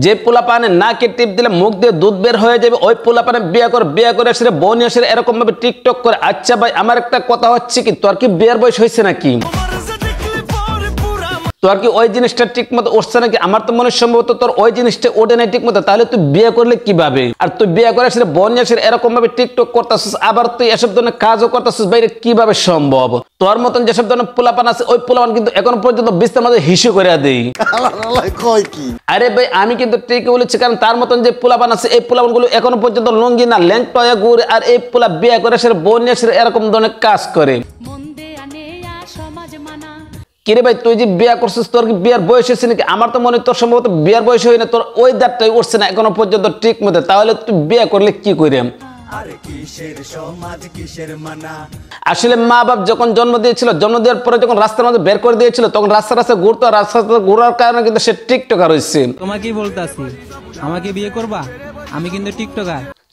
যে পোলা পানে নাকে টিপ দিলে মুখ দিয়ে দুধ বের হয়ে যাবে ওই পোলা পানে বিয়ে করে আসলে বউ নিয়ে আসে এরকম ভাবে টিকটক করে। আচ্ছা ভাই আমার একটা কথা হচ্ছে কি তোর কি বিয়ের বয়স হয়েছে নাকি? তোর কি ওই জিনিসটা ঠিক মতো উঠছে নাকি? আমার তো মনে সম্ভবত তোর ওই জিনিসটা ওঠে নাই ঠিক মতো। তাহলে তুই বিয়ে করলে কিভাবে? আর তুই বিয়ে করে আসলে বোন আসলে এরকম ভাবে টিকটক করতেছিস আবার তুই এসব ধরনের কাজও করতেছিস বাইরে কিভাবে সম্ভব? তোর মতন যেসব ধরনের পোলাপান আছে ওই পোলাপান কিন্তু এখন পর্যন্ত বিস্তার মধ্যে হিসু করে দেই। আরে ভাই আমি কিন্তু ঠিকই বলেছি, কারণ তার মতন যে পোলাপান আছে এই পোলাপান গুলো এখনো পর্যন্ত লুঙ্গি না ল্যাংটা ঘুরে, আর এই পোলা বিয়ে করে আসলে বোন আসলে এরকম ধরনের কাজ করে। কিরে ভাই তুই যে বিয়ে করছিস তোর কি বিয়ের বয়স হয়েছে নাকি? আমার তো মনে তোর সম্ভবত বিয়ের বয়স হয় না, তোর ওই দাঁতটাই উঠছে না এখনো পর্যন্ত ঠিক মতো। তাহলে তুই বিয়ে করলে কি করে? আসলে মা বাপ যখন জন্ম দিয়েছিল, জন্ম দেওয়ার পরে যখন রাস্তার মধ্যে বের করে দিয়েছিল তখন রাস্তা ঘুরতো, রাস্তা ঘুরার কারণে কিন্তু সে টিকটকার হয়েছে। তোমাকে বলতাছি আমাকে বিয়ে করবা? আমি কিন্তু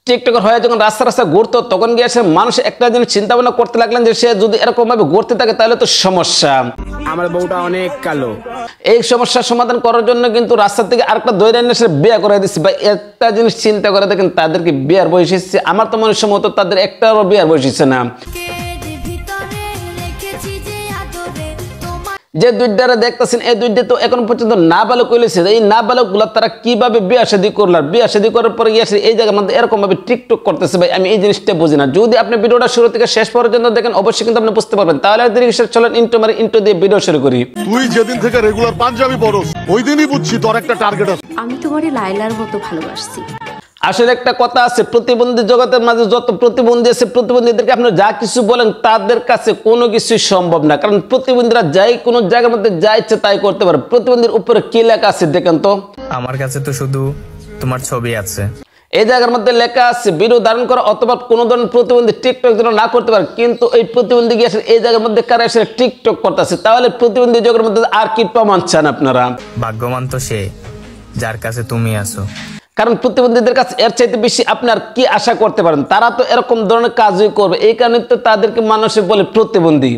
টিকটকার হয়ে যখন রাস্তা ঘুরতো তখন গিয়ে সে মানুষ একটা জিনিস চিন্তা ভাবনা করতে লাগলেন যে সে যদি এরকম ভাবে ঘুরতে থাকে তাহলে তো সমস্যা। আমার বউটা অনেক কালো। এই সমস্যার সমাধান করার জন্য কিন্তু রাস্তা থেকে আরেকটা দৈরা এনে সে বিয়ে করে দিচ্ছে। ভাই একটা জিনিস চিন্তা করে দেখেন তাদেরকে বিয়ের বয়স এসেছে, আমার তো মনে সম্ভবত তাদের একটারও বিয়ের বয়স এসেছে না। যে দুইটারে দেখতেছেন এই দুইটা তো এখন পর্যন্ত নাবালক হইলেছে। এই নাবালক গুলা তারা কিভাবে বিয়ে শাদী করলাম, বিয়ে শাদী করার পরে গিয়ে এই জায়গার মধ্যে এরকম ভাবে টিকটক করতেছে। ভাই আমি এই জিনিসটা বুঝি না। যদি আপনি ভিডিওটা শুরু থেকে শেষ পর্যন্ত দেখেন অবশ্যই কিন্তু আপনি বুঝতে পারবেন। তাহলে চলেন ইন্টো দিয়ে ভিডিও শুরু করি। তুই যেদিন থেকে রেগুলার পাঞ্জাবি পরস ওই দিনই বুঝছি তোর একটা টার্গেট আছে। আমি তোমারে লাইলার মতো ভালোবাসছি। আসলে একটা কথা আছে, প্রতিবন্ধী জগতের মাঝে যত প্রতিবন্ধী আছে প্রতিবন্ধীদেরকে আপনি যা কিছু বলেন তাদের কাছে কোনো কিছুই সম্ভব না, কারণ প্রতিবন্ধীরা যাই কোনো জায়গার মধ্যে যা ইচ্ছে তাই করতে পারে। প্রতিবন্ধীর উপরে কি লেখা আছে দেখেন তো? আমার কাছে তো শুধু তোমার ছবি আছে। এই জায়গার মধ্যে লেখা আছে ভিডিও ধারণ করা অথবা কোনো ধরনের প্রতিবন্ধী টিকটক যেন না করতে পারে, কিন্তু এই প্রতিবন্ধী গিয়ে এই জায়গার মধ্যে কারা এসে টিকটক করতেছে। তাহলে প্রতিবন্ধী জগতের মধ্যে আর কি প্রমাণ চান আপনারা? ভাগ্যবান তো সে যার কাছে তুমি আছো, কারণ প্রতিবন্ধীদের কাছে এর চাইতে বেশি আপনার কি আশা করতে পারেন? তারা তো এরকম ধরনের কাজই করবে, এই কারণে তো তাদেরকে মানুষে বলে প্রতিবন্ধী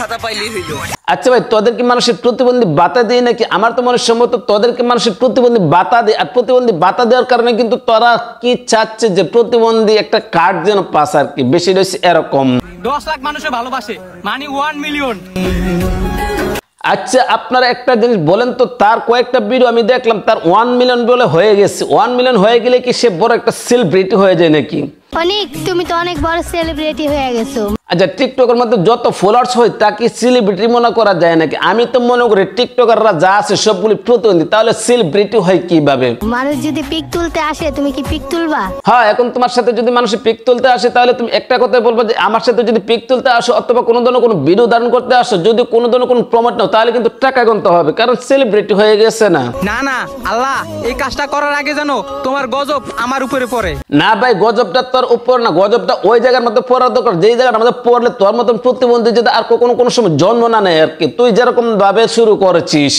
ভাতা পাইলেই হইল। আচ্ছা ভাই তোদেরকে মানুষের প্রতিবন্ধী ভাতা দিয়ে নাকি? আমার তো মনে সম্ভবত তোদেরকে মানুষের প্রতিবন্ধী ভাতা দেয়, আর প্রতিবন্ধী ভাতা দেওয়ার কারণে কিন্তু তোরা কি চাচ্ছে যে প্রতিবন্ধী একটা কার্ড যেন পাস, আর কি বেশি রয়েছে এরকম। 10 লাখ মানুষে ভালোবাসে মানে 1 মিলিয়ন। আচ্ছা আপনারা একটা জিনিস বলেন তো, তার কয়েকটা ভিডিও আমি দেখলাম তার 1 মিলিয়ন বলে হয়ে গেছে। 1 মিলিয়ন হয়ে গেলে কি সে বড় একটা সেলিব্রিটি হয়ে যায় নাকি? অনেক, তুমি তো অনেক বড় সেলিব্রিটি হয়ে গেছো। আচ্ছা টিকটকের মধ্যে যত ফলোয়ার্স হয় তাকে সেলিব্রিটি মনে করা যায় নাকি? আমি তো মনে করি টিকটকাররা যা আছে সবগুলি প্রতিবন্ধী, তাহলে সেলিব্রিটি হয় কিভাবে? মানুষ যদি পিক তুলতে আসে তুমি কি পিক তুলবা? হ্যাঁ এখন তোমার সাথে যদি মানুষ পিক তুলতে আসে তাহলে তুমি একটা কথা বলবো যে আমার সাথে যদি পিক তুলতে আসো অথবা কোনো ধরনের কোনো ভিডিও ধারণ করতে আসো, যদি কোনো ধরনের কোনো প্রমোট নাও তাহলে কিন্তু টাকা গুনতে হবে, কারণ সেলিব্রিটি হয়ে গেছে না। না না আল্লাহ এই কাজটা করার আগে জানো তোমার গজব আমার উপরে পড়ে। না ভাই গজবটা তোর উপর না, গজবটা ওই জায়গার মধ্যে পড়ার দরকার যেই জায়গার মধ্যে পড়লে তোর মতন প্রতিবন্ধী যদি আর কোনো সময় জন্ম না নেয় আর কি। তুই যেরকম ভাবে শুরু করেছিস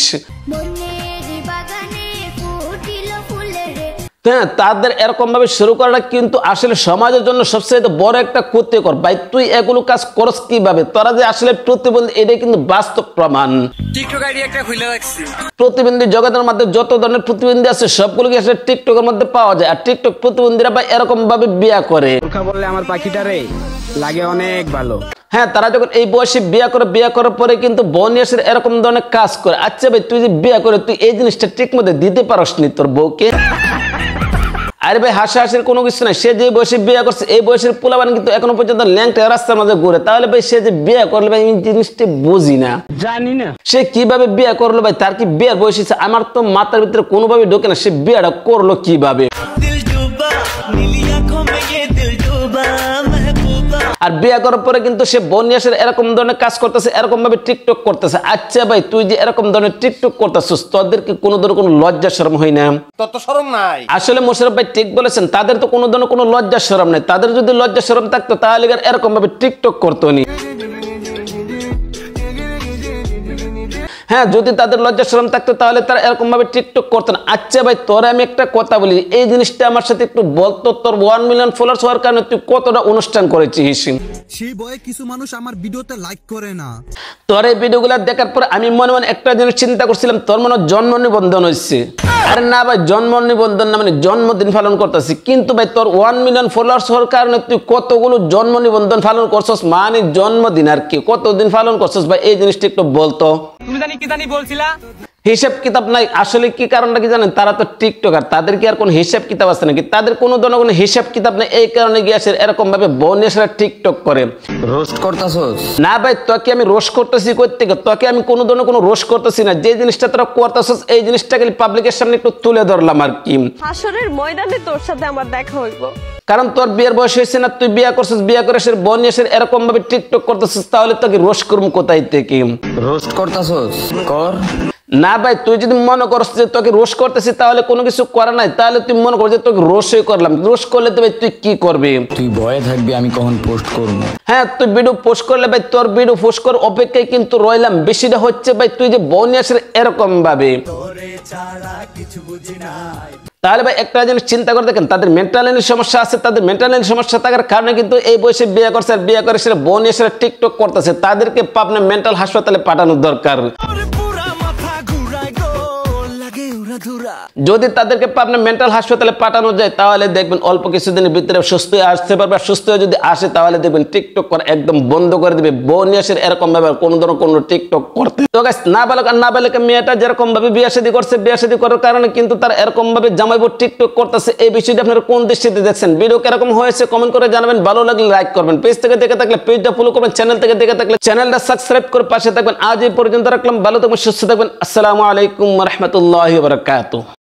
হ্যাঁ তাদের এরকম ভাবে শুরু করাটা কিন্তু আসলে সমাজের জন্য সবচেয়ে বড় একটা ক্ষতিকর। ভাই তুই এগুলো কাজ করস কিভাবে? তোরা যে আসলে প্রতিবন্ধী এটাই কিন্তু বাস্তব প্রমাণ। টিকটক আইডি একটা খুলে রাখছি। প্রতিবন্ধী জগতের মধ্যে যত ধরনের প্রতিবন্ধী আছে সবগুলোকে আসলে টিকটকের মধ্যে পাওয়া যায়, আর টিকটক প্রতিবন্ধীরা ভাই এরকম ভাবে বিয়ে করে। বললে আমার পাখিটারে লাগে অনেক ভালো। হ্যাঁ তারা যখন এই বয়সে বিয়ে করার পরে কিন্তু বোন এসে এরকম ধরনের কাজ করে। আচ্ছা ভাই তুই যে বিয়ে করে তুই এই জিনিসটা ঠিক মতো দিতে পারস নি তোর বউকে? আরে ভাই হাসাহাসির কোনো কিছু নাই। সে যে বয়সে বিয়ে করছে এই বয়সের পোলাপান কিন্তু এখনো পর্যন্ত ল্যাংটা রাস্তার মাঝে ঘুরে। তাহলে ভাই সে যে বিয়ে করলো ভাই এই জিনিসটা বুঝি না, জানি না সে কিভাবে বিয়ে করলো। ভাই তার কি বিয়ের বয়স হয়েছে? আমার তো মাথার ভিতরে কোনোভাবে ঢোকে না সে বিয়েটা করলো কিভাবে। আর বিয়ে করার পরে কিন্তু সে বনিয়াসের এরকম ধরনের কাজ করতেছে, এরকম ভাবে টিকটক করতেছে। আচ্ছা ভাই তুই যে এরকম ধরনের টিকটক করতেছিস তোদের কি কোনো ধরনের কোনো লজ্জা শরম হয় না? তোর তো শরম নাই। আসলে মোশাররফ ভাই ঠিক বলেছেন, তাদের তো কোনো ধরনের কোনো লজ্জা শরম নাই। তাদের যদি লজ্জা শরম থাকতো তাহলে এরকম ভাবে টিকটক করতো নি। হ্যাঁ, যদি তাদের লজ্জা শরম থাকতো তাহলে তারা এরকম ভাবে টিকটক করতো না। আচ্ছা ভাই, তোরে আমি একটা কথা বলি, এই জিনিসটা আমার সাথে একটু বলতো, তোর 1 মিলিয়ন ফলোয়ার্স হওয়ার কারণে তুই কতটা অনুষ্ঠান করেছিস? সেই বয়ে কিছু মানুষ আমার ভিডিওতে লাইক করে না। তোর এই ভিডিওগুলো দেখার পর আমি মনে মনে একটা জিনিস চিন্তা করছিলাম, তোর মনে হয় জন্ম নিবন্ধন হয়েছে। আরে না ভাই, জন্ম নিবন্ধন না, মানে জন্মদিন পালন করতেছি। কিন্তু ভাই তোর 1 মিলিয়ন ফলোয়ার্স হওয়ার কারণে তুই কতগুলো জন্ম নিবন্ধন পালন করছস, মানে জন্মদিন আর কি, কতদিন পালন করছস ভাই, এই জিনিসটা একটু বলতো। তুমি জানি কি জানি বলছিলা, হিসাব কিতাব নাই। আসলে কি কারণটা কি জানেন, তারা তো টিকটকার, তাদের কি আর কোনো হিসাব কিতাব আছে নাকি? তাদের কোনো ধরনের কোনো হিসাব কিতাব নেই, এই কারণে গিয়ে আসে এরকম ভাবে বনিয়াসরা টিকটক করে। রোস্ট করতাছস? না ভাই, তোকে আমি রোস্ট করতেছি কই থেকে? তোকে আমি কোনো ধরনের কোনো রোস্ট করতেছি না। যে জিনিসটা তোরা করতেছস এই জিনিসটাকে পাবলিকের সামনে একটু তুলে ধরলাম আর কি। হাসরের ময়দানে তোর সাথে আমার দেখা হইব। কারণ তোর বিয়ের বয়স হয়েছে না, তুই বিয়ে করছিস, বিয়ে করে সে বনিয়াসের এরকম ভাবে টিকটক করতেছিস, তাহলে তোকে রোস্ট করবো কোথায় থেকে? রোস্ট করতাছস? কর। না ভাই, তুই যদি মনে করস যে তোকে রোস্ট করতেছি তাহলে কোনো কিছু করা নাই, তাহলে তুই মনে কর যে তোকে রোস্টই করলাম। রোস্ট করলে তো ভাই তুই কি করবি? তুই ভয়ে থাকবি আমি কখন পোস্ট করব। হ্যাঁ, তুই ভিডিও পোস্ট করলে ভাই তোর ভিডিও পোস্ট কর অপেক্ষায় কিন্তু রইলাম। বেশিটা হচ্ছে ভাই তুই যে বনিয়াসের এরকম ভাবে, তাহলে ভাই একটা জিনিস চিন্তা করে দেখেন, তাদের মেন্টাল সমস্যা আছে। তাদের মেন্টাল সমস্যা থাকার কারণে কিন্তু এই বয়সে বিয়ে করছে, আর বিয়ে করে সেটা বনিয়াসের টিকটক করতেছে। তাদেরকে পাবনা মেন্টাল হাসপাতালে পাঠানোর দরকার। যদি তাদেরকে পাবনা মেন্টাল হাসপাতালে পাঠানো যায় তাহলে দেখবেন অল্প কিছুদিনের ভিতরে সুস্থ হয়ে আসতে পারবে। আর সুস্থ হয়ে যদি আসে তাহলে দেখবেন টিকটক করা একদম বন্ধ করে দিবে। বনিয়াসের এরকম ভাবে কোনো ধরনের কোনো টিকটক করতে তো গাইস, না বালক আর না বালক মেয়েটা যেরকম ভাবে বিয়ে শাদী করছে, বিয়ে শাদী করার কারণে কিন্তু তার এরকম ভাবে জামাইবো টিকটক করতেছে। এই বিষয়টা আপনারা কোন দৃষ্টিতে দেখছেন? ভিডিও কিরকম হয়েছে কমেন্ট করে জানাবেন। ভালো লাগলে লাইক করবেন, পেজ থেকে দেখে থাকলে পেজটা ফলো করবেন, চ্যানেল থেকে দেখে থাকলে চ্যানেলটা সাবস্ক্রাইব করে পাশে থাকবেন। আজ এই পর্যন্ত রাখলাম, ভালো থাকবেন, সুস্থ থাকবেন। আসসালামু আলাইকুম ওয়া রাহমাতুল্লাহি ওয়া বারাকাতুহু।